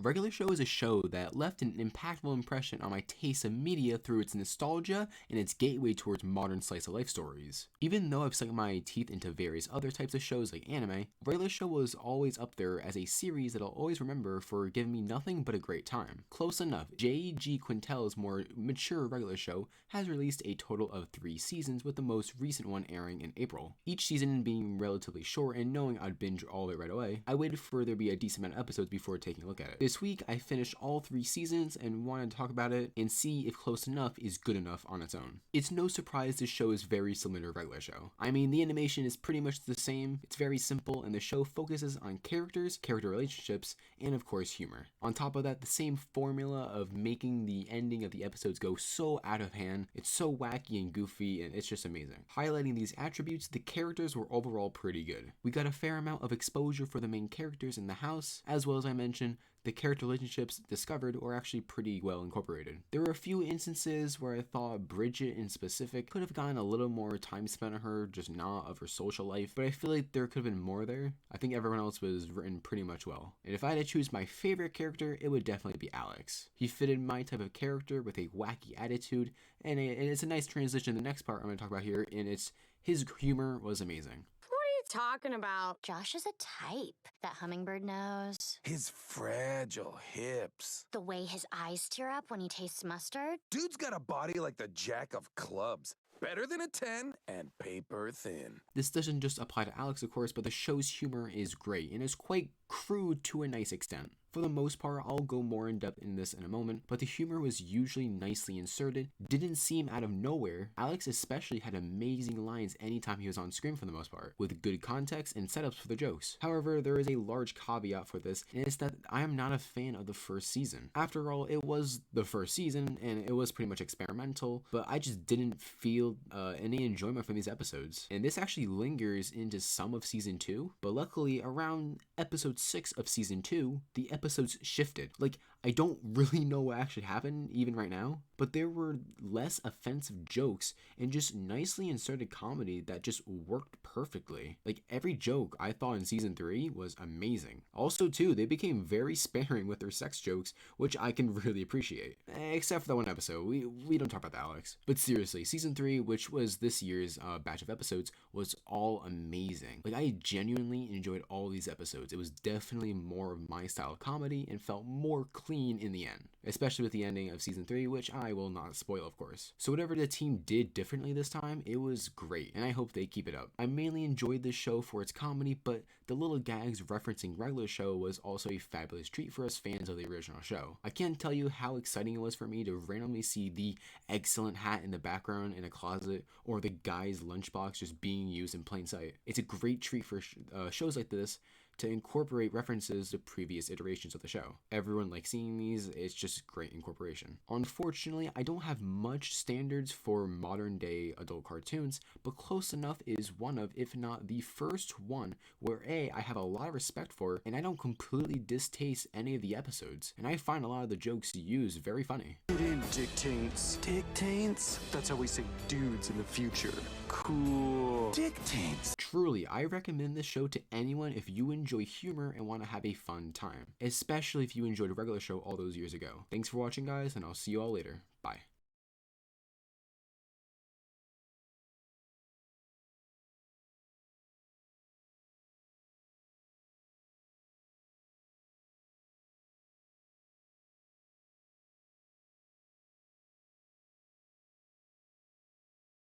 Regular Show is a show that left an impactful impression on my taste of media through its nostalgia and its gateway towards modern slice-of-life stories. Even though I've sunk my teeth into various other types of shows like anime, Regular Show was always up there as a series that I'll always remember for giving me nothing but a great time. Close enough, J.G. Quintel's more mature Regular Show has released a total of 3 seasons, with the most recent one airing in April. Each season being relatively short, and knowing I'd binge all of it right away, I waited for there to be a decent amount of episodes before taking a look at it. This week, I finished all 3 seasons and wanted to talk about it and see if Close Enough is good enough on its own. It's no surprise this show is very similar to Regular Show. I mean, the animation is pretty much the same, it's very simple, and the show focuses on characters, character relationships, and of course humor. On top of that, the same formula of making the ending of the episodes go so out of hand, it's so wacky and goofy, and it's just amazing. Highlighting these attributes, the characters were overall pretty good. We got a fair amount of exposure for the main characters in the house, as well as I mentioned, the character relationships discovered were actually pretty well incorporated. There were a few instances where I thought Bridget in specific could have gotten a little more time spent on her, just not of her social life, but I feel like there could have been more there. I think everyone else was written pretty much well. And if I had to choose my favorite character, it would definitely be Alex. He fitted my type of character with a wacky attitude, and it's a nice transition to the next part I'm going to talk about here, and his humor was amazing. Talking about? Josh is a type. That hummingbird nose. His fragile hips. The way his eyes tear up when he tastes mustard. Dude's got a body like the jack of clubs. Better than a 10 and paper thin. This doesn't just apply to Alex, of course, but the show's humor is great and is quite crude to a nice extent. For the most part, I'll go more in depth in this in a moment, but the humor was usually nicely inserted, didn't seem out of nowhere. Alex especially had amazing lines anytime he was on screen for the most part, with good context and setups for the jokes. However, there is a large caveat for this, and it's that I am not a fan of the first season. After all, it was the first season, and it was pretty much experimental, but I just didn't feel any enjoyment from these episodes. And this actually lingers into some of season 2, but luckily around episode 6 of season 2, the episodes shifted. Like, I don't really know what actually happened even right now, but there were less offensive jokes and just nicely inserted comedy that just worked perfectly. Like, every joke I thought in season 3 was amazing. Also too, they became very sparing with their sex jokes, which I can really appreciate. Except for that one episode, we don't talk about that, Alex. But seriously, season 3, which was this year's batch of episodes, was all amazing. Like, I genuinely enjoyed all these episodes. It was definitely more of my style of comedy and felt more clean in the end, especially with the ending of season 3, which I will not spoil, of course. So whatever the team did differently this time, it was great, and I hope they keep it up. I mainly enjoyed this show for its comedy, but the little gags referencing Regular Show was also a fabulous treat for us fans of the original show. I can't tell you how exciting it was for me to randomly see the excellent hat in the background in a closet, or the guy's lunchbox just being used in plain sight. It's a great treat for shows like this to incorporate references to previous iterations of the show. Everyone likes seeing these, it's just great incorporation. Unfortunately, I don't have much standards for modern day adult cartoons, but Close Enough is one of, if not the first one, where I have a lot of respect for, and I don't completely distaste any of the episodes, and I find a lot of the jokes used very funny. Dictates. Dictates? That's how we say dudes in the future. Cool. Dictates. Truly, I recommend this show to anyone if you enjoy humor and want to have a fun time, especially if you enjoyed a Regular Show all those years ago. Thanks for watching, guys, and I'll see you all later. Bye.